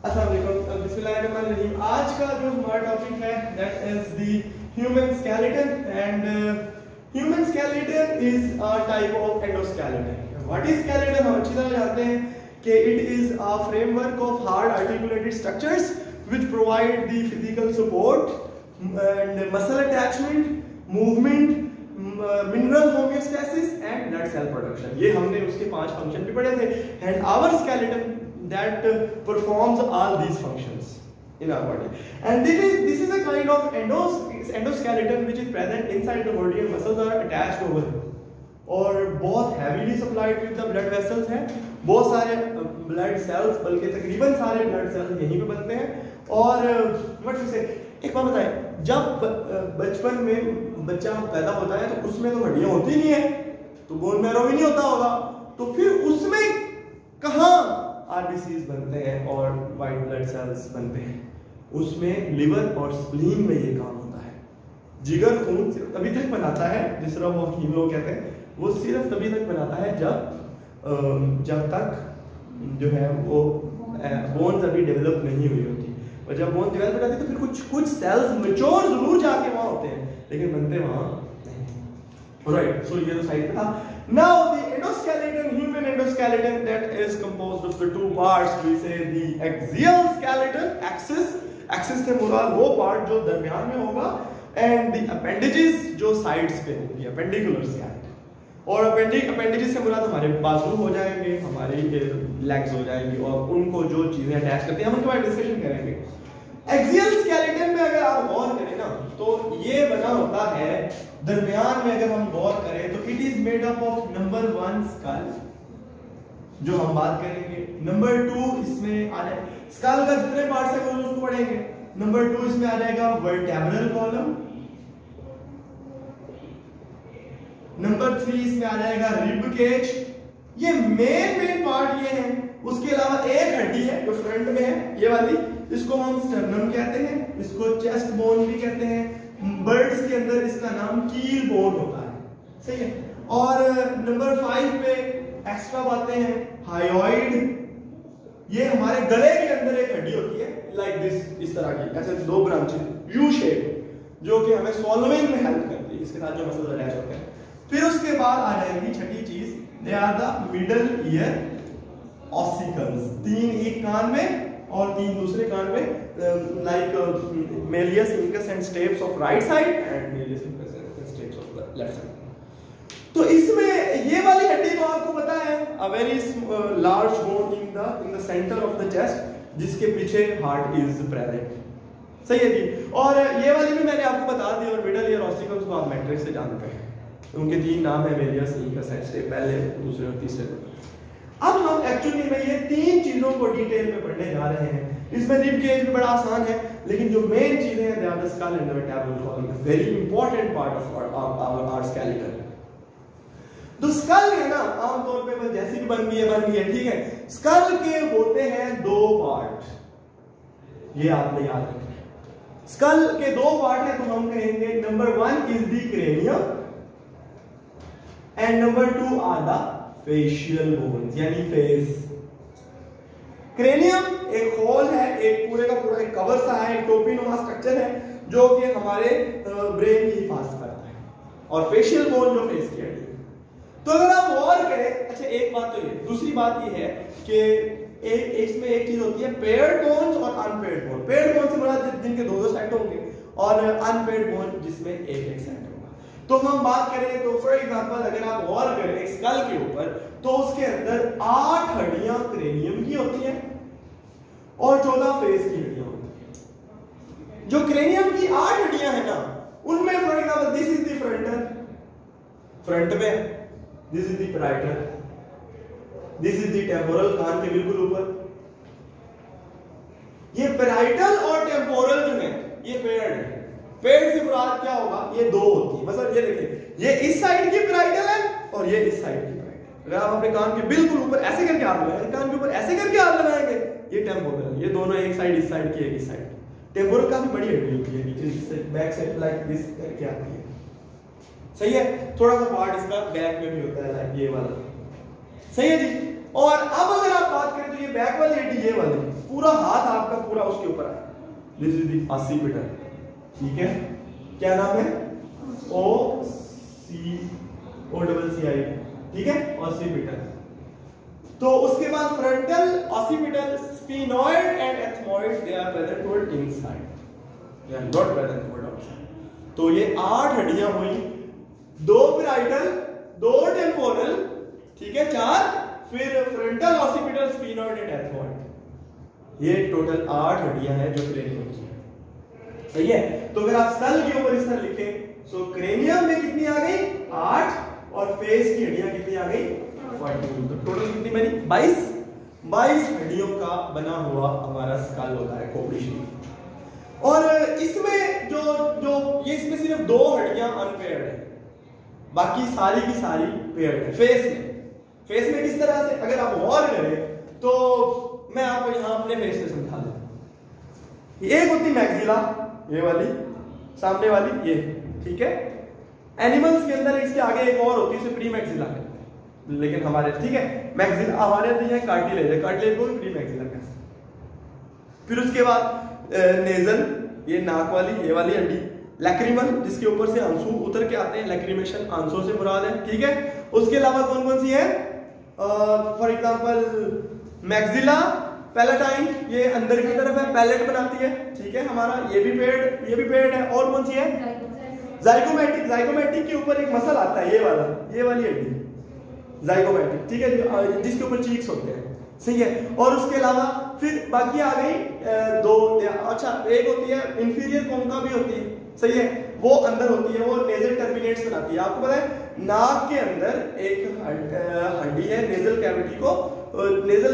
अस्सलाम वालेकुम, बिस्मिल्लाहिर्रहमानिर्रहीम। आज का जो हमारा टॉपिक है that is the human skeleton and human skeleton is a type of endoskeleton. What is skeleton? हम अच्छी तरह जानते हैं कि it is a framework of hard articulated structures which provide the physical support and muscle attachment, movement, mineral homeostasis and blood cell production. ये हमने उसके 5 function भी पढ़े थे। And our skeleton that performs all these functions in our body, and this is a kind of endoskeleton which is present inside the body and muscles are attached over it, और बहुत heavily supplied with the blood vessels हैं। बहुत सारे blood cells, बल्कि तकरीबन सारे blood cells यहीं पे बनते हैं। और what to say, एक बात बताएं, जब बचपन में बच्चा पैदा होता है तो उसमें तो हड्डियां होती नहीं है, तो बोन मैरो भी नहीं होता होगा, तो फिर उसमें कहाँ आरबीसीज बनते हैं और वाइट ब्लड सेल्स बनते हैं? उसमें लिवर और स्प्लीन में ये काम होता है। जिगर खून सिर्फ तभी तक बनाता है, जिस तरह वो हकीम लोग कहते हैं, वो सिर्फ तभी तक बनाता है जब तक जो है वो बोन्स अभी डेवलप नहीं हुई होती। और जब बोन्स डेवलप हो जाती है तो फिर कुछ सेल्स मैच्योर जरूर जाके वहां होते हैं, लेकिन बनते वहां नहीं। ऑलराइट, सो ये तो साइड पे था। Now the endoskeleton, human endoskeleton, that is composed of the 2 parts. We say the axial skeleton, axis से मुराद वो पार्ट जो दरमियान में होगा, and the appendages जो sides पे होंगी, appendicular skeleton। और appendages से मुराद हमारे बाजू हो जाएंगे, हमारी legs हो जाएंगी, और उनको जो चीजें अटैच करती हैं हम उनके बारे में डिस्कशन करेंगे। एक्सियल स्केलेटन में अगर आप गौर करें ना, तो ये बना होता है दरमियान में, अगर हम गौर करें तो it is made up of number 1 skull, जो हम बात करेंगे। नंबर 2 इसमें आ जाए, स्कल का जितने पार्ट्स है वो उसको पढ़ेंगे। नंबर 2 इसमें आ जाएगा वर्टेब्रल कॉलम। नंबर 3 इसमें आ जाएगा रिब केज। ये मेन पार्ट ये है। उसके अलावा एक हड्डी है जो फ्रंट में है, ये वाली, इसको हम स्टर्नम कहते हैं, इसको चेस्ट बोन भी कहते हैं। बर्ड्स के अंदर इसका नाम कील बोन होता है, सही है। और नंबर 5 पे एक्स्ट्रा बातें हैं, हायोइड। ये हमारे गले के अंदर एक हड्डी होती है लाइक दिस, इस तरह की, ऐसे 2 ब्रांचेस यू शेप, जो कि हमें सॉल्विंग में हेल्प करती है, इसके साथ जो मसल्स अटैच होते हैं। फिर उसके बाद आ जाएगी छठी चीज, they are the middle ear ossicles. 3 एक कान में और 3 दूसरे कान में, like malleus incus and stapes of right side and malleus incus and stapes of left side. तो इसमें ये वाली हड्डी तो आपको पता है, a very large bone in the centre of the chest, जिसके पीछे हार्ट इज प्रेजेंट, सही है जी। और ये वाली भी मैंने आपको बता दी, और मिडल ईयर ऑसिकल्स को आप मैट्रिक्स से जानते हैं, उनके 3 नाम है, मेलियस इंकस एंड स्टेप, पहले, दूसरे और तीसरे। अब हम एक्चुअली में ये 3 चीजों को डिटेल में पढ़ने जा रहे हैं। इसमें रिब केज भी बड़ा आसान है, लेकिन जो मेन चीजें हैं, they are the skull and the vertebral column, very important part of our skeleton. तो स्कल है ना, आमतौर पे बस जैसी भी बन गई है, ठीक है। स्कल के होते हैं 2 पार्ट, ये आपने याद रखना है। स्कल के 2 पार्ट है, तो हम कहेंगे number 1 is the cranium and number 2 are the facial bones, यानी फेस। क्रेनियम एक होल है, एक पूरे का पूरा एक कवर सा है, एक टोपीनुमा स्ट्रक्चर है, जो कि हमारे ब्रेन की हिफाजत करता है, और फेशियल बोन जो फेस की हड्डी है। तो अगर आप गौर करें, अच्छा एक बात तो ये, दूसरी बात ये है कि इसमें एक चीज होती है पेयर्ड बोन्स और अनपेयर्ड बोन। पेयर्ड बोन से मुराद जिनके 2 साइड होंगे, और अनपेयर्ड बोन जिसमें एक साइड होगा। तो हम बात करें तो फॉर एग्जांपल अगर आप गौर करें स्कल के ऊपर, तो उसके अंदर 8 हड्डियां क्रेनियम की होती हैं और 14 फेस की हड्डियां होती हैं। जो क्रेनियम की 8 हड्डियां हैं ना, उनमें for example this is the frontal, front में, this is the parietal, this is the temporal, कान के बिल्कुल ऊपर। ये पैराइटल और टेम्पोरल जो है ये पेयर्ड है। पेड़ से मुराद क्या होगा, ये 2 होती है। मतलब ये देखिए, ये इस साइड की पैराइटल है और ये इस साइड की पैराइटल। अगर आप अपने कान के बिल्कुल ऊपर ऐसे करके हाथ लगाएंगे, कान के ऊपर ऐसे करके हाथ लगाएंगे, ये टेम्पोरल, ये दोनों एक साइड इस साइड की, एक इस साइड। टेम्पोरल काफी बड़ी हड्डी होती है, नीचे से बैक साइड लाइक दिस करके आती है, सही है। थोड़ा सा पार्ट इसका बैक में भी होता है, लाइक ये वाला, सही है जी। और अब अगर आप बात करें तो ये बैक वाली हड्डी, ये वाली पूरा हाथ आप आपका पूरा उसके ऊपर आए, दिस इज द ऑसिपिटल, ठीक है, क्या नाम है, OCCI, ठीक है, ऑसिपिटल। तो उसके बाद frontal occipital, sphenoid and ethmoid, they are present toward inside, they are not present toward outside. तो ये 8 हड्डियां हुई, 2 पैराइटल, 2 टेम्पोरल, ठीक है, 4, फिर frontal occipital, sphenoid and ethmoid, ये टोटल 8 हड्डियां हैं जो क्रेनियम की है, सही है। तो अगर आप स्कल के ऊपर इस तरह लिखें, सो क्रेनियम में कितनी आ गई 8 और फेस की हड्डियां कितनी आ गई 14, तो टोटल कितनी बनी 22 हड्डियों का बना हुआ हमारा स्कल होता है, खोपड़ी शरीफ। और इसमें जो ये इसमें सिर्फ 2 हड्डियां अनपेयर्ड है, बाकी सारी की सारी पेयर्ड है। फेस में किस तरह से, अगर आप गौर करें तो मैं आपको यहां अपने फेस से समझा दूं। एक होती मैक्सिला, ये वाली सामने वाली, ये ठीक है। एनिमल्स के अंदर इसके आगे एक और होती है, इसे प्री मैक्सिला कहते हैं, लेकिन हमारे ठीक है मैक्सिला हमारे अंदर है कार्टिलेज है, कार्टिलेज को प्री मैक्सिला कहते हैं। फिर उसके बाद नेजल, ये नाक वाली, ये वाली हड्डी, लैक्रिमल जिसके ऊपर से आंसू उतर के आते हैं, लैक्रिमेशन आंसू से मुराद है, ठीक है। उसके अलावा कौन कौन सी है, फॉर एग्जांपल मैक्सिला पैलेटाइन, ये अंदर की तरफ है, पैलेट बनाती है, ठीक है हमारा, ये भी पेड़ है। और कौन सी है, जाइगोमैटिक के ऊपर एक मसल आता है, ये वाली हड्डी जाइगोमैटिक, ठीक है, जिसके ऊपर चीक्स होते हैं, सही है। और उसके अलावा फिर बाकी आ गई 2, अच्छा एक होती है इंफीरियर कोंका भी होती है, सही है, वो अंदर होती है, वो नेजल टर्मिनेट्स बनाती है। आपको पता है नाक के अंदर एक हड्डी है, नेजल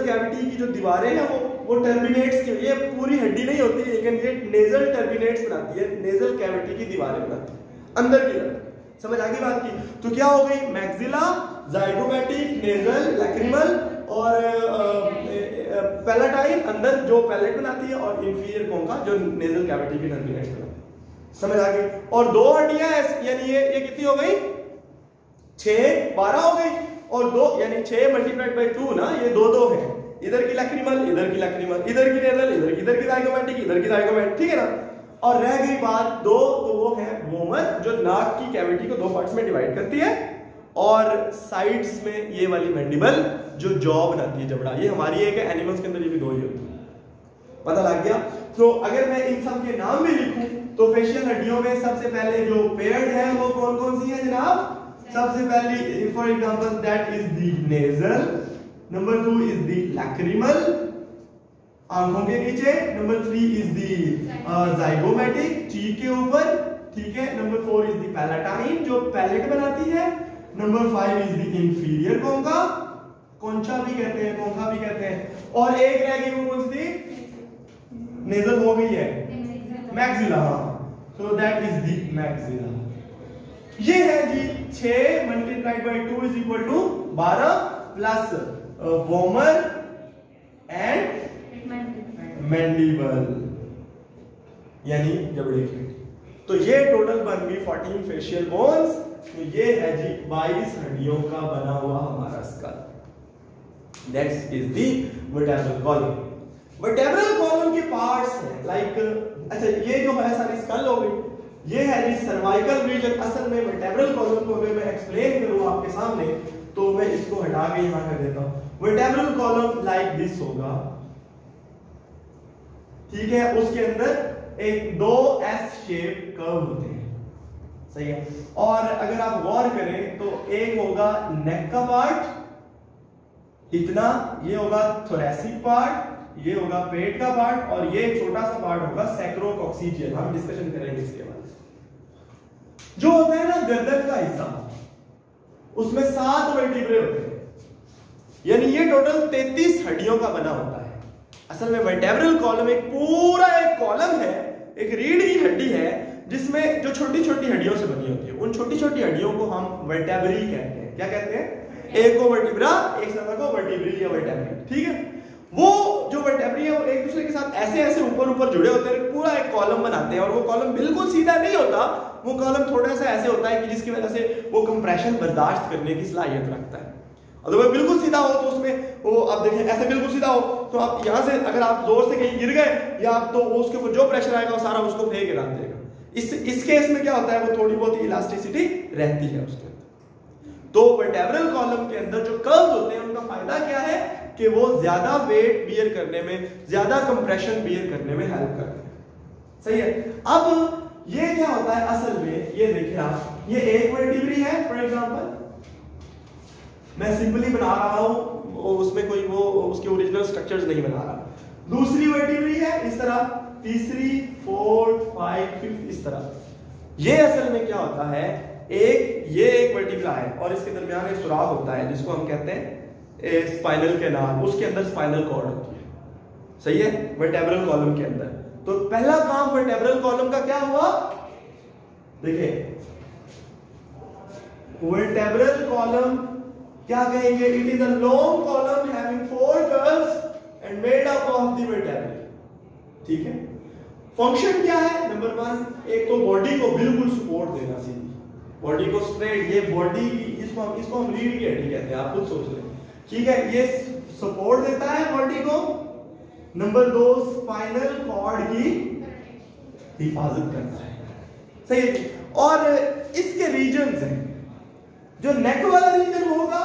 कैविटी की जो दीवारें हैं वो टर्मिनेट्स की, ये पूरी हड्डी नहीं होती, लेकिन ये नेजल टर्मिनेट्स बनाती है, नेजल कैविटी की दीवारें बनाती है अंदर की तरफ। समझ आ गई बात की। तो क्या हो गई, मैक्सिला, जाइगोमैटिक, नेजल, लैक्रिमल और पैलेटाइन अंदर जो पैलेट बनाती है, और इंफीरियर कोंका जो नेजल कैविटी की टर्मिनेट्स बनाती है। समझ आ गई। और 2 हड्डियां यानी ये कितनी हो गई 12 हो गई, और 2 यानी 6 मल्टीप्लाइड बाय 2 ना, ये 2 है, इधर की लैक्रिमल, इधर की नेजल, इधर की जाइगोमैटिक, इधर की जाइगोमैटिक, ठीक है ना। और रह गई बात 2, तो वो है वोमर, जो नाक की कैविटी को 2 पार्ट्स में डिवाइड करती है, और साइड्स में ये वाली मैंडिबल जो जॉ बनाती है, जबड़ा, ये हमारी एक है, एनिमल्स के अंदर ये भी 2 ही होती है, पता लग गया। तो अगर मैं इन सब के नाम भी लिखूं तो फेशियल हड्डियों में सबसे पहले जो पेयर्ड है वो कौन कौन सी है जनाब, सबसे पहली for example that is the nasal, number 2 is the lacrimal आंखों के नीचे, नंबर 3 इज द जाइगोमैटिक चीक के ऊपर, ठीक है, नंबर 4 इज द पैलेटाइन जो पैलेट बनाती है, नंबर 5 इज द इंफीरियर कोंका, कोंचा भी कहते हैं, कोंका भी कहते हैं, और एक रह गई वो कौन सी, नेजल हो गई है, maxilla, so that is the maxilla. ये है जी 6 multiplied by 2 is equal to 12 plus vomer and mandible यानी जबड़े की। तो ये टोटल बन गई 14 फेशियल बोन्स। तो ये है जी 22 हड्डियों का बना हुआ हमारा skull. Next is the vertebral column. Vertebral column के पार्ट्स हैं लाइक, अच्छा ये जो है सारी स्कल हो गई, ये है जी सर्वाइकल रीजन। असल में वर्टेब्रल कॉलम को अगर मैं एक्सप्लेन करूं आपके सामने तो मैं इसको हटा के यहां कर देता हूं। वर्टेब्रल कॉलम लाइक दिस होगा, ठीक है, उसके अंदर एक 2 एस शेप कर्व होते हैं, सही है। और अगर आप गौर करें तो एक होगा नेक का पार्ट इतना, ये होगा थोरेसिक पार्ट, ये होगा पेट का पार्ट, और ये छोटा सा पार्ट होगा सैक्रोकॉक्सिजियल। हम डिस्कशन करेंगे इसके बाद। जो होता है ना गर्दन का हिस्सा, उसमें 7 वर्टिब्रे होते हैं, यानी ये टोटल 33 हड्डियों का बना होता है। असल में वर्टेब्रल कॉलम एक पूरा एक कॉलम है, एक रीढ़ की हड्डी है जिसमें जो छोटी छोटी हड्डियों से बनी होती है। उन छोटी छोटी हड्डियों को हम वर्टेब्री कहते हैं। क्या कहते हैं? एक को वर्टिब्रा, एक साथ को वर्टिब्री या वर्टेब्री, ठीक है। वो जो वर्टेब्री है वो एक दूसरे के साथ ऐसे ऐसे ऊपर ऊपर जुड़े होते हैं, पूरा एक कॉलम बनाते हैं। और वो कॉलम बिल्कुल सीधा नहीं होता, वो कॉलम थोड़ा सा ऐसे होता है कि जिसकी वजह से वो कंप्रेशन बर्दाश्त करने की सलाहियत रखता है। अगर वो बिल्कुल सीधा हो तो उसमें वो आप देखें ऐसे बिल्कुल सीधा हो तो आप यहाँ से अगर आप जोर से कहीं गिर गए या आप, तो उसके ऊपर जो प्रेशर आएगा वो सारा उसको फेंक गिरा देगा। इस केस में क्या होता है, वो थोड़ी बहुत इलास्टिसिटी रहती है उसके अंदर। तो वर्टेब्रल कॉलम के अंदर जो कर्व्स होते हैं उनका फायदा क्या है कि वो ज्यादा वेट बियर करने में, ज्यादा कंप्रेशन बियर करने में हेल्प करते हैं। सही है। अब ये क्या होता है असल में, ये देखिए आप, ये एक वर्टिब्री है फॉर एग्जांपल, मैं सिंपली बना रहा हूं, उसमें कोई वो उसके ओरिजिनल स्ट्रक्चर्स नहीं बना रहा। दूसरी वर्टिब्री है इस तरह, तीसरी, फोर्थ, फाइव, फिफ्थ, इस तरह। ये असल में क्या होता है, ये एक वर्टिब्रा है और इसके दरमियान एक सुराख होता है जिसको हम कहते हैं स्पाइनल कैनाल, उसके अंदर स्पाइनल कॉर्ड होती है। सही है, वर्टेब्रल कॉलम के अंदर। तो पहला काम वर्टेब्रल कॉलम का क्या हुआ, देखिए वर्टेब्रल कॉलम क्या कहेंगे, it is a long column having 4 curves and made up of the vertebrae. ठीक है। फंक्शन क्या है, नंबर 1, एक तो बॉडी को बिल्कुल सपोर्ट देना, सीधी बॉडी को स्ट्रेट, ये बॉडी इसको हम रीढ़ की हड्डी कहते हैं, आप खुद सोच लें। ठीक है, ये सपोर्ट देता है बॉडी को। नंबर 2, स्पाइनल कॉर्ड की हिफाजत करता है। सही है। और इसके रीजन्स हैं, जो नेक वाला रीजन होगा,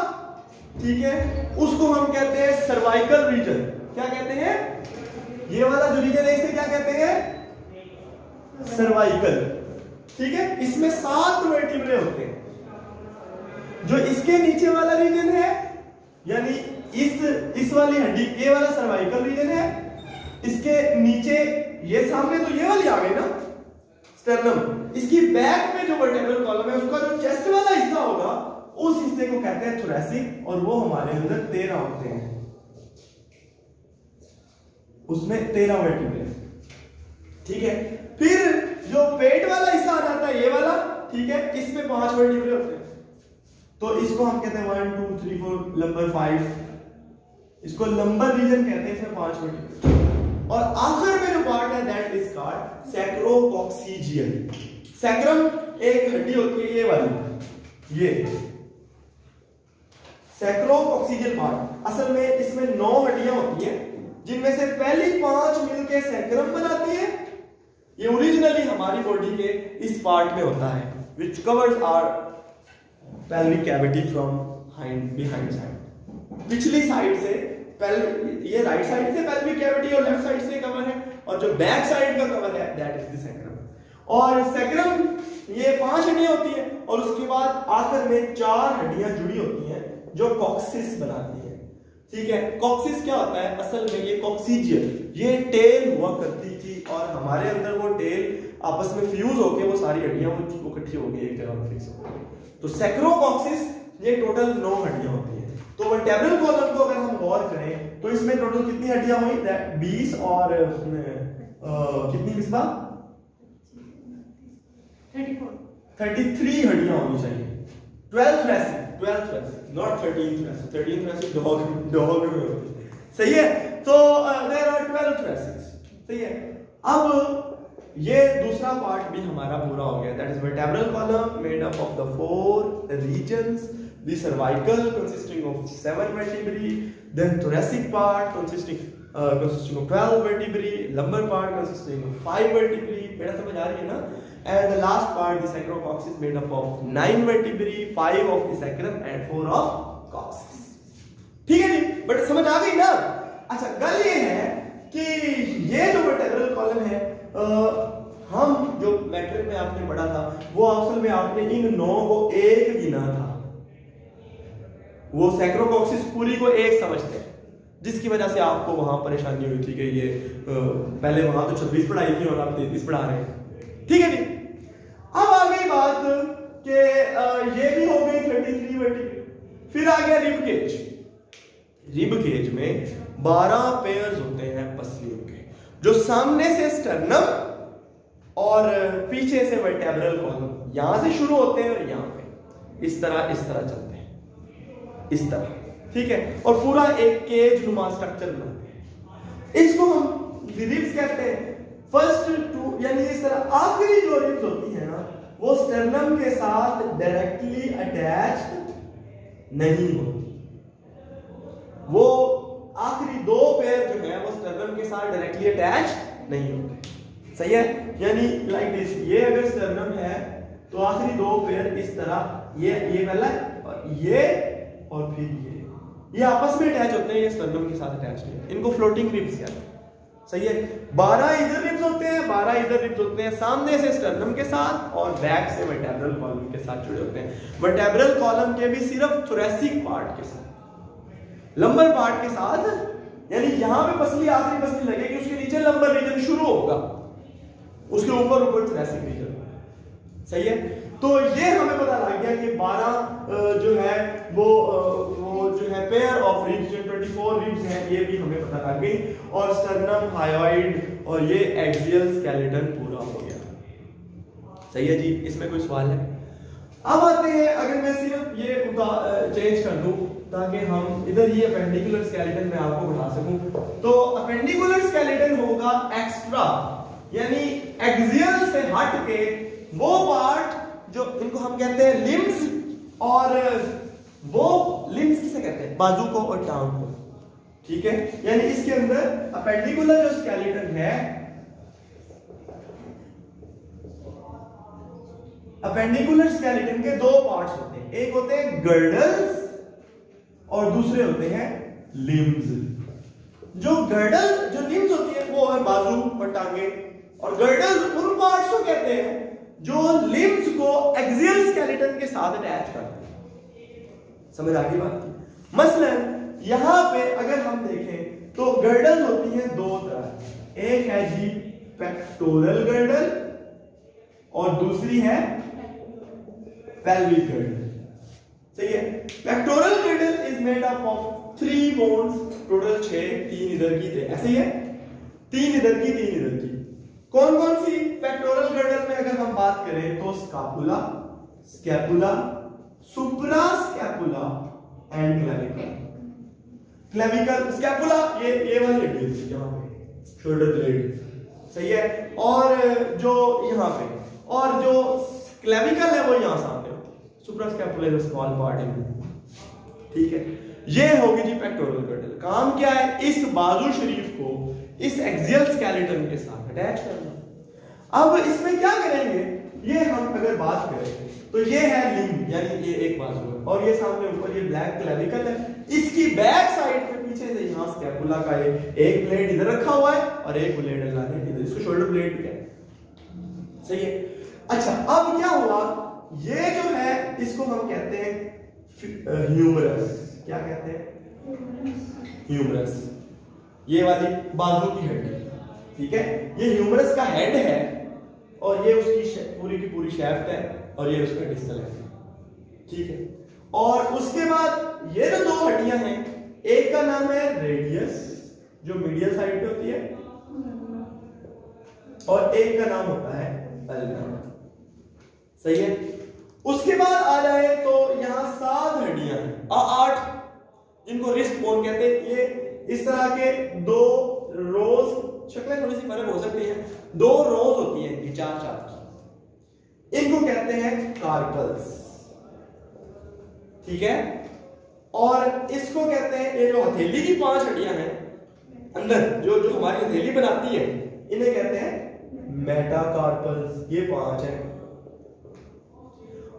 ठीक है, उसको हम कहते हैं सर्वाइकल रीजन। क्या कहते हैं, ये वाला जो रीजन है इसे क्या कहते हैं, सर्वाइकल। ठीक है। इसमें 7 वर्टिब्रे होते हैं। जो इसके नीचे वाला रीजन है, यानी इस वाली हड्डी, ये वाला सर्वाइकल रीजन है। इसके नीचे ये सामने तो ये वाली आ गई ना स्टर्नम, इसकी बैक में जो वर्टेब्रल कॉलम है उसका जो चेस्ट वाला हिस्सा होगा उस हिस्से को कहते हैं थोरेसिक, और वो हमारे अंदर 13 होते हैं, उसमें 13 वर्टिब्रे। ठीक है। फिर जो पेट वाला हिस्सा आ जाता है ये वाला, ठीक है, इसमें 5 वर्टिब्रे होते हैं। तो इसको हम कहते हैं 1 2 3 4 लंबर 5, इसको लंबर रीजन कहते हैं, इसमें 5 वर्टिब्रे। और आखिर में जो पार्ट है दैट इज कॉल्ड सैक्रोकॉक्सिजियल। सैक्रम एक हड्डी होती है ये वाली, ये सैक्रोकॉक्सिजियल पार्ट। असल में इसमें 9 हड्डियां होती हैं, जिनमें से पहली 5 मिलकर सैक्रम बनाती है। ये ओरिजिनली हमारी बॉडी के इस पार्ट में होता है, which covers our pelvic cavity from behind side। पिछली साइड से ये राइट साइड से pelvic cavity और लेफ्ट साइड से कवर है, और जो बैक साइड का कवर है दैट इज द सैक्रम। और सैक्रम ये 5 हड्डियां होती है, और उसके बाद आखिर में 4 हड्डियां जुड़ी होती हैं जो कॉक्सिस बनाती है। ठीक है। कॉक्सिस क्या होता है, असल में ये कॉक्सिजियल, ये टेल हुआ करती थी, और हमारे अंदर वो टेल आपस में फ्यूज होके वो सारी हड्डियां वो इकट्ठी हो गई एक जगह पर फिक्स हो गई। तो सैक्रोकॉक्सिस ये टोटल 9 हड्डियां होती है। तो वर्टेब्रल कॉलम को अगर हम गौर करें तो इसमें टोटल कितनी हड्डियां हुई, 20 और कितनी मिसबा 33 हड्डियां होनी चाहिए। 12 thoracic not 13 thoracic, 13 thoracic dog में होती है। सही है। तो देयर आर 12 thoracics। सही है। अब ये दूसरा पार्ट भी हमारा पूरा हो गया, that is vertebral column made up of the 4 regions, the cervical consisting of 7 vertebrae, then thoracic part consisting of 12 vertebrae, lumbar part consisting of 5 vertebrae, मेरा समझ आ रही है ना, and the last part the sacrococcyx made up of 9 vertebrae, 5 of the sacrum and 4 of coccyx। ठीक है जी, but समझ आ गई ना। अच्छा, गल ये है कि ये जो वर्टेब्रल कॉलम है, हम जो मैट्रिक में आपने पढ़ा था वो असल में आपने इन 9 को एक गिना था, वो सैक्रोकॉक्सिस पूरी को एक समझते हैं, जिसकी वजह से आपको वहां परेशानी हुई थी कि ये पहले वहां तो 26 पढ़ाई थी और आप 33 पढ़ा रहे हैं। ठीक है जी। अब आ गई बात कि ये भी हो गई 33 वर्टिब्रे। फिर आ गया रिब केज। रिब केज में 12 पेयर्स होते हैं पसलियों के, जो सामने से स्टर्नम और पीछे से वर्टेब्रल कॉलम, यहां से शुरू होते हैं और यहां पे इस तरह चलते हैं, इस तरह। ठीक है। और पूरा एक केज नुमा स्ट्रक्चर बनाते हैं, इसको हम रिब्स कहते हैं। फर्स्ट 2 यानी इस तरह आखिरी जो रिब्स होती है ना, वो स्टर्नम के साथ डायरेक्टली अटैच्ड नहीं होती, वो आखिरी 2 पैर जो साथ डायरेक्टली अटैच नहीं होते। सही है, यानी लाइक दिस, ये अगर स्टर्नम है तो आखिरी दो पेयर इस तरह, ये पहला और ये और फिर ये आपस में अटैच होते हैं, ये स्टर्नम के साथ अटैच नहीं है। इनको फ्लोटिंग रिब्स कहते हैं। सही है, 12 इधर रिब्स होते हैं, 12 इधर रिब्स होते हैं, सामने से स्टर्नम के साथ और बैक से वर्टेब्रल कॉलम के साथ जुड़े होते हैं। वर्टेब्रल कॉलम के भी सिर्फ थोरेसिक पार्ट के साथ, लंबर पार्ट के साथ, यानी यहां पे पसली आखिरी पसली लगेगी, उसके नीचे लंबर रीजन शुरू होगा, उसके ऊपर थोरेसिक रीजन। सही है, तो ये हमें पता लग गया कि 12 जो है वो जो है पेयर ऑफ रिब्स, जो 24 रिब्स हैं, ये भी हमें पता लग गई। और स्टर्नम, हायोइड और ये एक्सियल स्केलेटन पूरा हो गया। सही है जी, इसमें कोई सवाल है? अब आते हैं, अगर मैं सिर्फ ये चेंज कर दूं ताकि हम इधर ही अपेंडिकुलर स्केलेटन में आपको बढ़ा सकूं, तो अपेंडिकुलर स्केलेटन होगा एक्स्ट्रा, यानी एक्सियल से हट के वो पार्ट जो इनको हम कहते हैं लिम्स, और वो लिम्स किसे कहते हैं? बाजू को और टांग को। ठीक है, यानी इसके अंदर अपेंडिकुलर जो स्केलेटन है, अपेंडिकुलर स्केलेटन के दो पार्ट्स होते हैं, एक होते हैं गर्डल्स और दूसरे होते हैं लिम्स। जो गर्डल, जो लिम्स होती है वो है बाजू और टांगे, और गर्डल्स उन पार्ट्स को कहते हैं जो लिम्स को एक्सियल स्केलेटन के साथ अटैच करते हैं। समझ आ गई बात की? मसलन यहां पे अगर हम देखें तो गर्डल्स होती हैं दो तरह, एक है जी पेक्टोरल गर्डल और दूसरी है पेल्विक गर्डल। सही है, pectoral girdle is made up of 3 bones, total 6, 3 इधर की थे, ऐसे ही है, 3 इधर की 3 इधर की। कौन कौन सी? पेक्टोरल गर्डल में अगर हम बात करें तो scapula, scapula, suprascapula and clavicle. Clavicle, scapula ये वाली हड्डी है यहां पे, शोल्डर ब्लेड। सही है, और जो यहां पे, और जो क्लेविकल है वो यहां सामने होती है। Suprascapula is a small part in. ठीक है, ये होगी जी पेक्टोरल गर्डल। काम क्या है? इस बाजू शरीफ को इस एक्सियल स्केलेटन के साथ अटैच करना। अब इसमें क्या करेंगे, ये हम अगर बात करें तो ये है लिम्ब, यानी ये एक बाजू है, और ये सामने ऊपर ये ब्लैक क्लेविकल है। इसकी बैक साइड पे पीछे से यहाँ स्कैपुला का एक ब्लेड इधर रखा हुआ है और एक ब्लेड अल्लाह ने इधर, इसको शोल्डर ब्लेड कहते हैं। सही है, अच्छा अब क्या हुआ, ये जो है इसको हम कहते हैं ह्यूमरस। क्या कहते हैं? ह्यूमरस। ये वाली बाजू की हड्डी, ठीक है, ये ह्यूमरस का हेड है और ये उसकी पूरी की पूरी शैफ्ट है और ये उसका डिस्टल है। ठीक है, और उसके बाद ये जो दो हड्डियां हैं, एक का नाम है रेडियस जो मीडियल साइड पे होती है, और एक का नाम होता है अल्ना। सही है, उसके बाद आ जाए तो यहां 7 हड्डियां हैं, 8, इनको रिस्ट बोन कहते हैं। ये इस तरह के 2 रोज, शक्लें थोड़ी सी फर्क हो सकती है, 2 रोज होती हैं इनकी, 4 की, इनको कहते हैं कार्पल्स। ठीक है, और इसको कहते हैं, ये जो हथेली की 5 हड्डियां हैं अंदर, जो जो हमारी हथेली बनाती है, इन्हें कहते हैं मेटाकार्पल्स। ये 5 है,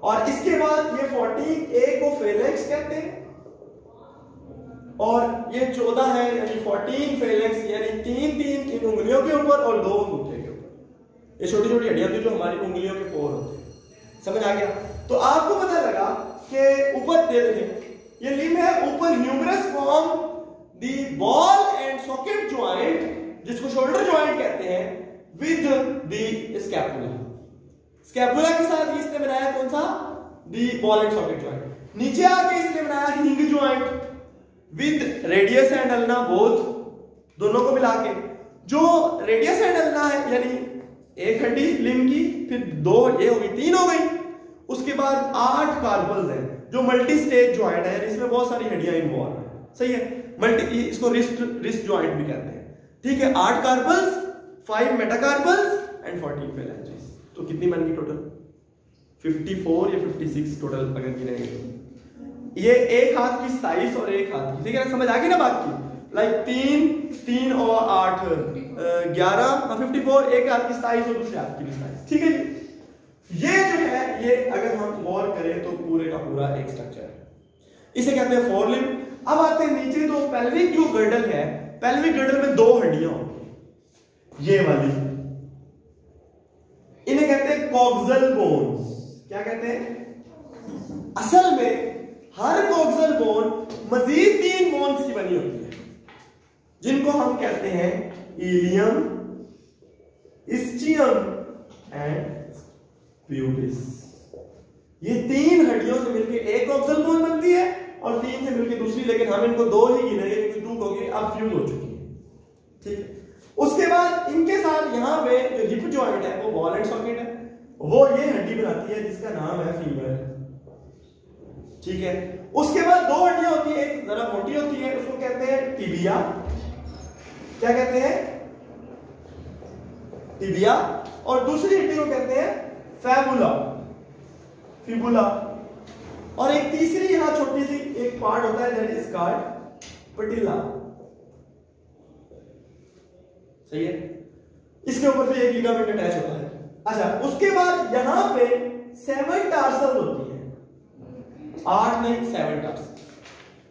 और इसके बाद ये 14 ए को फेलेक्स कहते हैं, और ये 14 है, यानी 14 फेलेक्स, यानी 3 इन उंगलियों के ऊपर और 2 अंगूठे के ऊपर। ये छोटी छोटी हड्डियां थी जो हमारी उंगलियों के पोर होते हैं। समझ आ गया? तो आपको पता लगा कि ऊपर दे देखें, ये लिम्ब है, ऊपर humerus form the ball and socket joint, जिसको शोल्डर ज्वाइंट कहते हैं, विद द स्कैपुला। स्कैपुला के साथ इसने बनाया कौन सा? The ball and socket joint. नीचे आके इसने बनाया हिंग joint with radius and ulna, both, दोनों को मिला के। जो रेडियस एंड अल्ना है, यानी एक हड्डी लिम्ब की, फिर 2, ये हो गई 3 हो गई। उसके बाद 8 कार्पल्स हैं जो मल्टी स्टेज ज्वाइंट है, इसमें बहुत सारी हड्डियां इन्वॉल्व है। सही है, मल्टी, इसको रिस्ट ज्वाइंट भी कहते हैं। ठीक है, 8 कार्पल्स, 5 मेटाकार्पल्स एंड 14 फेलेंजेस। तो कितनी बन गई टोटल? 54 या 56 टोटल अगर गिनेंगे। ये एक हाथ की 27 और एक हाथ की, ठीक है ना? समझ आ गई ना बात की? लाइक 3 और 8 11 54, एक हाथ की 27 और दूसरे हाथ की 27, ठीक है जी। ये जो है ये अगर हम गौर करें तो पूरे का पूरा एक स्ट्रक्चर है, इसे कहते हैं फोरलिम्ब। अब आते हैं नीचे, तो पेल्विक जो गर्डल है, पेल्विक गर्डल में 2 हड्डियां होती हैं, ये वाली, इन्हें कहते हैं कॉक्सल बोन्स। क्या कहते हैं? असल में हर कॉक्सल बोन मजीद 3 बोन्स की बनी होती है, जिनको हम कहते हैं इलियम, इस्चियम एंड प्यूबिस। ये 3 हड्डियों से मिलकर एक कॉक्सल बोन बनती है और 3 से मिलकर दूसरी, लेकिन हम इनको 2 ही गिनेंगे क्योंकि 2 होगी अब फ्यूज हो चुकी है, ठीक है। उसके बाद इनके साथ यहां पे जो हिप जॉइंट है वो बॉल एंड सॉकेट है, वो ये हड्डी बनाती है जिसका नाम है फीमर, ठीक है। उसके बाद 2 हड्डियां होती है, एक जरा मोटी होती है उसको कहते हैं टिबिया। क्या कहते हैं? टिबिया। और दूसरी हड्डी को कहते हैं फैबुला, फिबुला। और एक तीसरी यहां छोटी सी एक पार्ट होता है दैट इज कॉल्ड पटिला, सही है। इसके ऊपर भी एक लिगामेंट अटैच होता है। अच्छा, उसके बाद यहां पे 7 टार्सल होती है, 8 नहीं 7 टार्सल।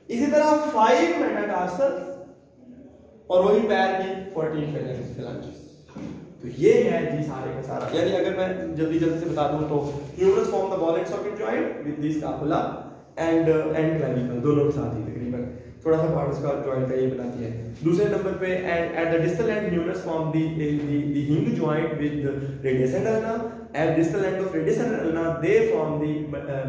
इसी तरह 5 मेटाटार्सल और वही पैर की 14 फेलेंजेस। तो ये है जी सारे का सारा, यानी अगर मैं जल्दी से बता दूं तो humerus form the ball and socket joint with this scapula and clavicle, दोनों के साथ ही तकरीबन थोड़ा सा पार्ट उसका जॉइंट का ये बनाती है। दूसरे नंबर पे at the distal end humerus form the hinge joint with radius and ulna, at distal end of radius and ulna they form the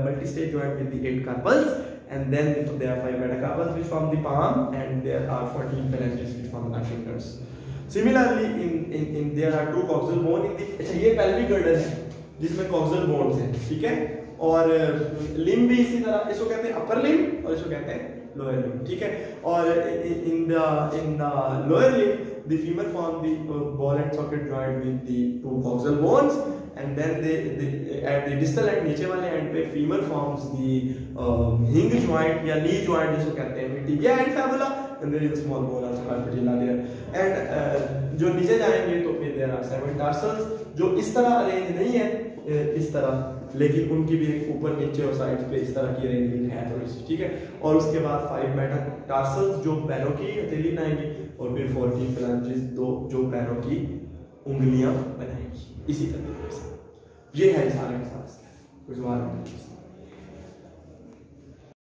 multi stage joint with the 8 carpals, and then there are 5 metacarpals which form the palm, and there are 14 phalanges which form the fingers. Similarly in there are 2 coxal bone in the, अच्छा ये pelvic girdle है जिसमें coxal bones हैं, ठीक है। और limb भी इसी तरह, इसको कहते हैं अपर लिम्ब और इसको कहते हैं लोअर लिम्ब, ठीक है। और in the lower limb the femur form the ball and socket joint with the 2 coxal bones, and then they at the distal end नीचे वाले एंड पे femur forms the hinge joint या knee joint जिसको कहते हैं tibia and fibula, and there is a small bone also called patella there, and जो नीचे जाएंगे तो फिर there are 7 tarsals जो इस तरह अरेंज नहीं है इस तरह, लेकिन उनकी भी एक ऊपर नीचे और साइड पे इस तरह की अरेंजमेंट है थोड़ी सी, ठीक है। और उसके बाद 5 मेटाटार्सल्स जो पैरों की हथेली बनाएंगी, और फिर 14 फ्लैंजेस जो पैरों की उंगलियां बनाएंगी, इसी तरीके से। ये है सारे के साथ कुछ बात